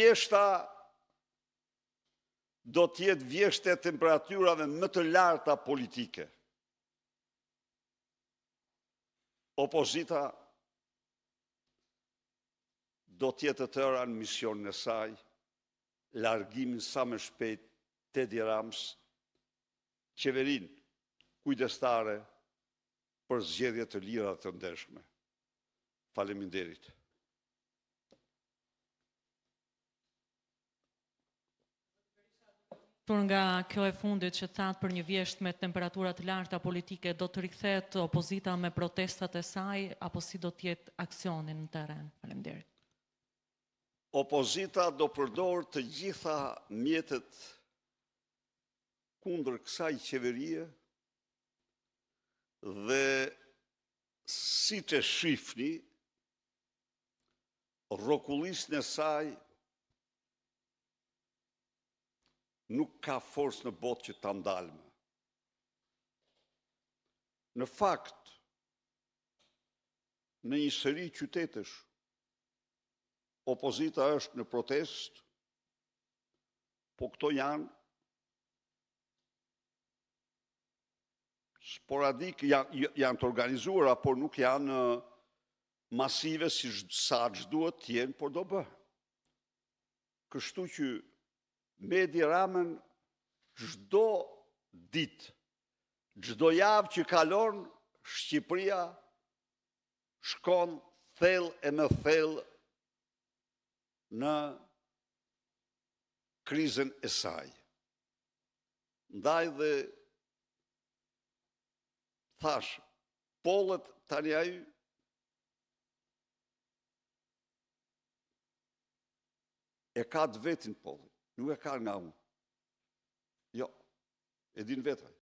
Vjeshta do t'jetë vjeshte temperaturave më të larta politike. Opozita do t'jetë të tëra në misionin e saj, largimin sa më shpejt të Edi Ramës, qeverin kujdestare për zgjedhje të lira të ndershme. Faleminderit. Nga kjo e fundit që thatë për një vjesht me temperaturat larta politike, do të rikthehet opozita me protestat e saj, apo si do t'jetë aksionin në teren? Faleminderit. Opozita do përdor të gjitha mjetet kundër kësaj qeverie dhe si që shifni, rrokullisjen e saj nuk ka forcë në botë që ta ndalme. Në fakt, në një seri qytetesh, opozita është në protest, po këto janë sporadik, janë të organizuara, por nuk janë masive si sa duhet të jenë, por do bëhe. Kështu që me Edi Ramën çdo ditë, çdo javë që kalon, Shqipëria shkon thellë e më thellë në krizën e saj. Ndaj dhe thash, pollet tani ai e ka të vetin pollet. Nuk e ka nga unë. Jo, e din vetë.